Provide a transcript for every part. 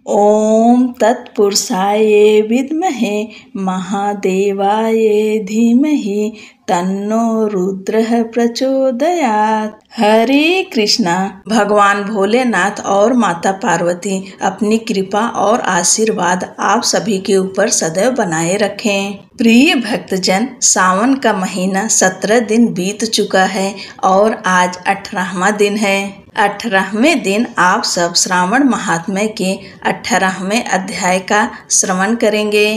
ओम तत्पुरुषाय विद्महे महादेवाय धीमहि तन्नो रुद्रः प्रचोदयात्। हरे कृष्णा। भगवान भोलेनाथ और माता पार्वती अपनी कृपा और आशीर्वाद आप सभी के ऊपर सदैव बनाए रखें। प्रिय भक्तजन, सावन का महीना 17 दिन बीत चुका है और आज 18वां दिन है। 18वें दिन आप सब श्रावण महात्म्य के 18वें अध्याय का श्रवण करेंगे।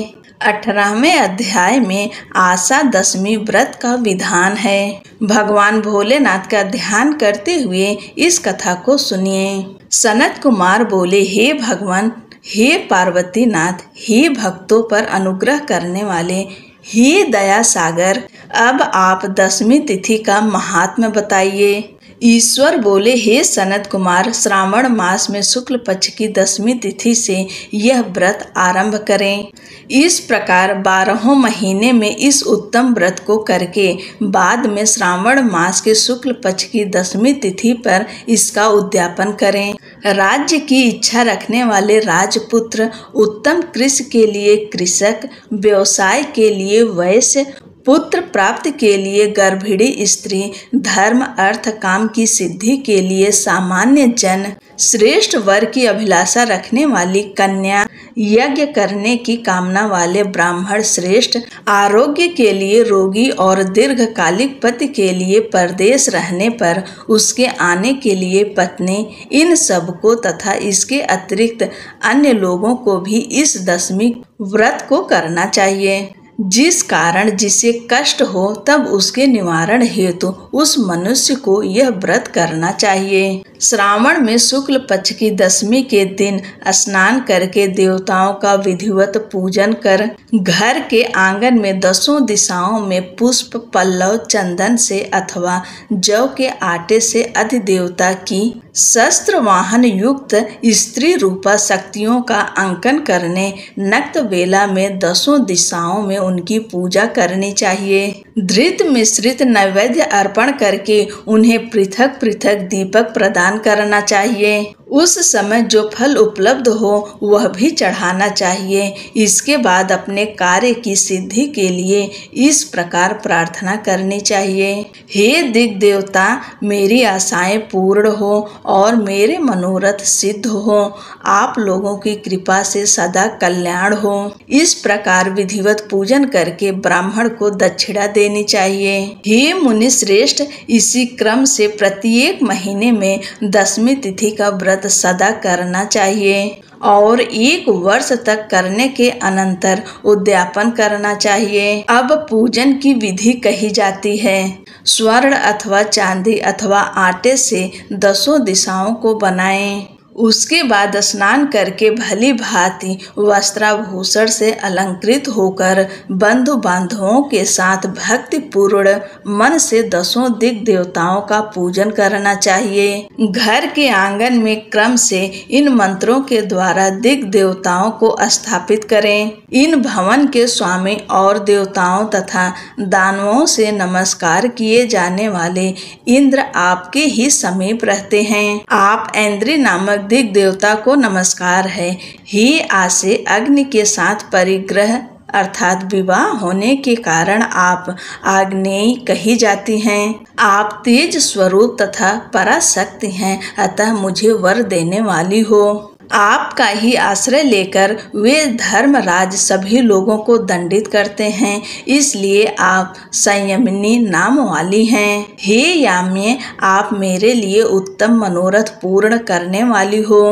18वें अध्याय में आशा दशमी व्रत का विधान है। भगवान भोलेनाथ का ध्यान करते हुए इस कथा को सुनिए। सनत कुमार बोले, हे भगवान, हे पार्वती नाथ, हे भक्तों पर अनुग्रह करने वाले, हे दया सागर, अब आप दशमी तिथि का महात्म्य बताइए। ईश्वर बोले, हे सनत कुमार, श्रावण मास में शुक्ल पक्ष की दशमी तिथि से यह व्रत आरंभ करें। इस प्रकार 12 महीने में इस उत्तम व्रत को करके बाद में श्रावण मास के शुक्ल पक्ष की दशमी तिथि पर इसका उद्यापन करें। राज्य की इच्छा रखने वाले राजपुत्र, उत्तम कृषि के लिए कृषक, व्यवसाय के लिए वैश्य, पुत्र प्राप्ति के लिए गर्भिणी स्त्री, धर्म अर्थ काम की सिद्धि के लिए सामान्य जन, श्रेष्ठ वर की अभिलाषा रखने वाली कन्या, यज्ञ करने की कामना वाले ब्राह्मण श्रेष्ठ, आरोग्य के लिए रोगी और दीर्घकालिक पति के लिए परदेश रहने पर उसके आने के लिए पत्नी, इन सबको तथा इसके अतिरिक्त अन्य लोगों को भी इस दशमी व्रत को करना चाहिए। जिस कारण जिसे कष्ट हो तब उसके निवारण हेतु उस मनुष्य को यह व्रत करना चाहिए। श्रावण में शुक्ल पक्ष की दशमी के दिन स्नान करके देवताओं का विधिवत पूजन कर घर के आंगन में 10 दिशाओं में पुष्प, पल्लव, चंदन से अथवा जौ के आटे से अधिदेवता की शस्त्र वाहन युक्त स्त्री रूपा शक्तियों का अंकन करने नक्त बेला में 10 दिशाओं में उनकी पूजा करनी चाहिए। धृत मिश्रित नैवेद्य अर्पण करके उन्हें पृथक पृथक दीपक प्रदान करना चाहिए। उस समय जो फल उपलब्ध हो वह भी चढ़ाना चाहिए। इसके बाद अपने कार्य की सिद्धि के लिए इस प्रकार प्रार्थना करनी चाहिए। हे दिग् देवता, मेरी आशाएं पूर्ण हो और मेरे मनोरथ सिद्ध हो। आप लोगों की कृपा से सदा कल्याण हो। इस प्रकार विधिवत पूजन करके ब्राह्मण को दक्षिणा देनी चाहिए। हे मुनि श्रेष्ठ, इसी क्रम से प्रत्येक महीने में दशमी तिथि का व्रत सदा करना चाहिए और 1 वर्ष तक करने के अनंतर उद्यापन करना चाहिए। अब पूजन की विधि कही जाती है। स्वर्ण अथवा चांदी अथवा आटे से 10 दिशाओं को बनाएं। उसके बाद स्नान करके भली भांति वस्त्राभूषण से अलंकृत होकर बंधु बांधवों के साथ भक्ति पूर्ण मन से 10 दिग् देवताओं का पूजन करना चाहिए। घर के आंगन में क्रम से इन मंत्रों के द्वारा दिग् देवताओं को स्थापित करें। इन भवन के स्वामी और देवताओं तथा दानवों से नमस्कार किए जाने वाले इंद्र आपके ही समीप रहते हैं। आप ऐन्द्री नामक दिग् देवता को नमस्कार है। हे आसे, अग्नि के साथ परिग्रह अर्थात विवाह होने के कारण आप आग्नेयी कही जाती हैं। आप तेज स्वरूप तथा पराशक्ति हैं, अतः मुझे वर देने वाली हो। आपका ही आश्रय लेकर वे धर्मराज सभी लोगों को दंडित करते हैं, इसलिए आप संयमिनी नाम वाली हैं। हे याम्ये, आप मेरे लिए उत्तम मनोरथ पूर्ण करने वाली हो।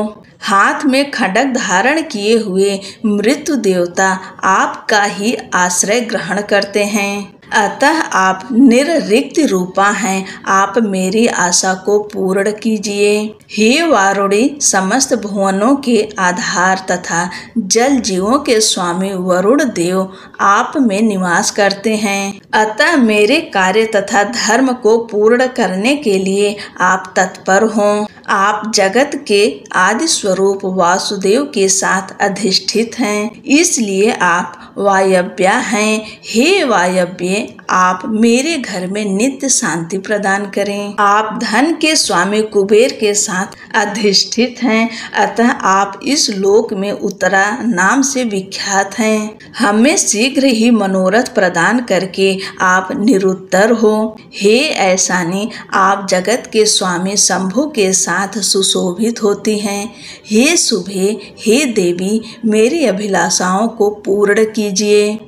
हाथ में खड्ग धारण किए हुए मृत्यु देवता आपका ही आश्रय ग्रहण करते हैं, अतः आप निर्रिक्त रूपा हैं। आप मेरी आशा को पूर्ण कीजिए। हे वारुणी, समस्त भुवनों के आधार तथा जल जीवों के स्वामी वरुण देव आप में निवास करते हैं, अतः मेरे कार्य तथा धर्म को पूर्ण करने के लिए आप तत्पर हों। आप जगत के आदि स्वरूप वासुदेव के साथ अधिष्ठित हैं, इसलिए आप वायव्या हैं। हे वायव्य, आप मेरे घर में नित्य शांति प्रदान करें। आप धन के स्वामी कुबेर के साथ अधिष्ठित हैं, अतः आप इस लोक में उत्तरा नाम से विख्यात हैं। हमें शीघ्र ही मनोरथ प्रदान करके आप निरुत्तर हो। हे ऐसानी, आप जगत के स्वामी शंभु के साथ सुशोभित होती हैं। हे शुभे, हे देवी, मेरी अभिलाषाओं को पूर्ण कीजिए।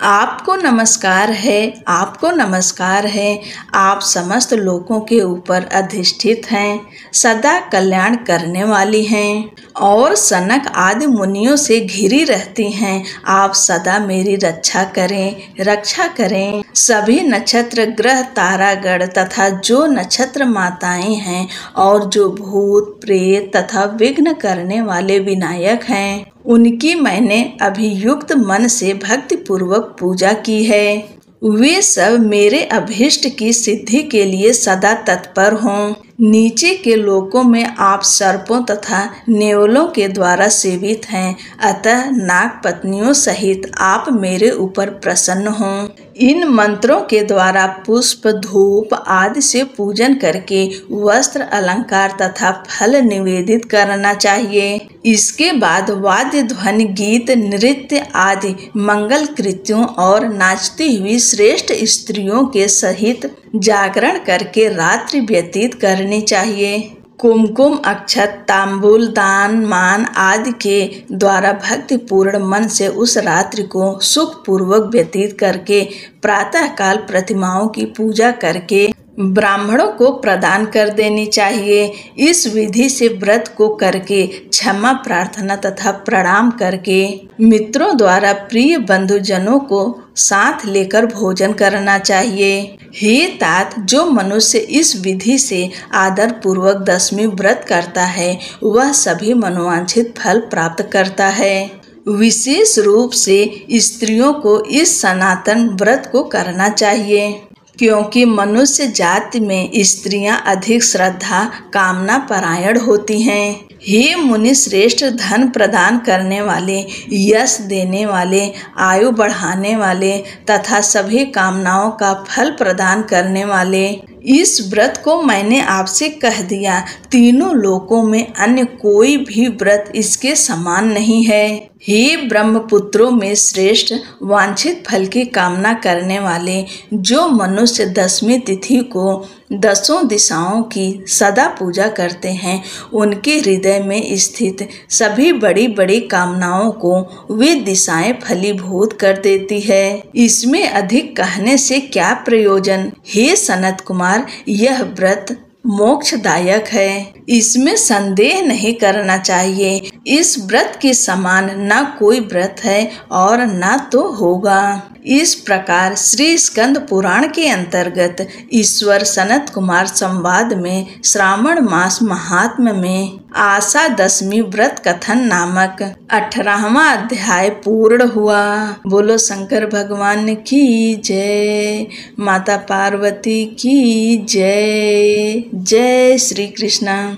आपको नमस्कार है, आपको नमस्कार है। आप समस्त लोकों के ऊपर अधिष्ठित हैं, सदा कल्याण करने वाली हैं और सनक आदि मुनियों से घिरी रहती हैं। आप सदा मेरी रक्षा करें। सभी नक्षत्र ग्रह तारागण तथा जो नक्षत्र माताएं हैं और जो भूत प्रेत तथा विघ्न करने वाले विनायक हैं, उनकी मैंने अभियुक्त मन से भक्ति पूर्वक पूजा की है। वे सब मेरे अभीष्ट की सिद्धि के लिए सदा तत्पर हों। नीचे के लोकों में आप सर्पों तथा नेवलों के द्वारा सेवित हैं, अतः नाग पत्नियों सहित आप मेरे ऊपर प्रसन्न हों। इन मंत्रों के द्वारा पुष्प धूप आदि से पूजन करके वस्त्र अलंकार तथा फल निवेदित करना चाहिए। इसके बाद वाद्य ध्वनि गीत नृत्य आदि मंगल कृत्यों और नाचती हुई श्रेष्ठ स्त्रियों के सहित जागरण करके रात्रि व्यतीत करनी चाहिए। कुमकुम अक्षत तांबूल दान मान आदि के द्वारा भक्ति पूर्ण मन से उस रात्रि को सुख पूर्वक व्यतीत करके प्रातः काल प्रतिमाओं की पूजा करके ब्राह्मणों को प्रदान कर देनी चाहिए। इस विधि से व्रत को करके क्षमा प्रार्थना तथा प्रणाम करके मित्रों द्वारा प्रिय बंधुजनों को साथ लेकर भोजन करना चाहिए। हे तात, जो मनुष्य इस विधि से आदर पूर्वक 10वीं व्रत करता है वह सभी मनोवांछित फल प्राप्त करता है। विशेष रूप से स्त्रियों को इस सनातन व्रत को करना चाहिए, क्योंकि मनुष्य जाति में स्त्रियां अधिक श्रद्धा कामना परायण होती हैं। हे मुनि श्रेष्ठ, धन प्रदान करने वाले, यश देने वाले, आयु बढ़ाने वाले तथा सभी कामनाओं का फल प्रदान करने वाले, इस व्रत को मैंने आपसे कह दिया। तीनों लोकों में अन्य कोई भी व्रत इसके समान नहीं है। हे ब्रह्मपुत्रों में श्रेष्ठ, वांछित फल की कामना करने वाले जो मनुष्य 10वीं तिथि को 10 दिशाओं की सदा पूजा करते हैं, उनके हृदय में स्थित सभी बड़ी बड़ी कामनाओं को वे दिशाएं फलीभूत कर देती है। इसमें अधिक कहने से क्या प्रयोजन। हे सनत कुमार, यह व्रत मोक्षदायक है, इसमें संदेह नहीं करना चाहिए। इस व्रत के समान न कोई व्रत है और न तो होगा। इस प्रकार श्री स्कंद पुराण के अंतर्गत ईश्वर सनत कुमार संवाद में श्रावण मास महात्म्य में आशा 10वीं व्रत कथन नामक 18वां अध्याय पूर्ण हुआ। बोलो शंकर भगवान की जय, माता पार्वती की जय। जय श्री कृष्ण।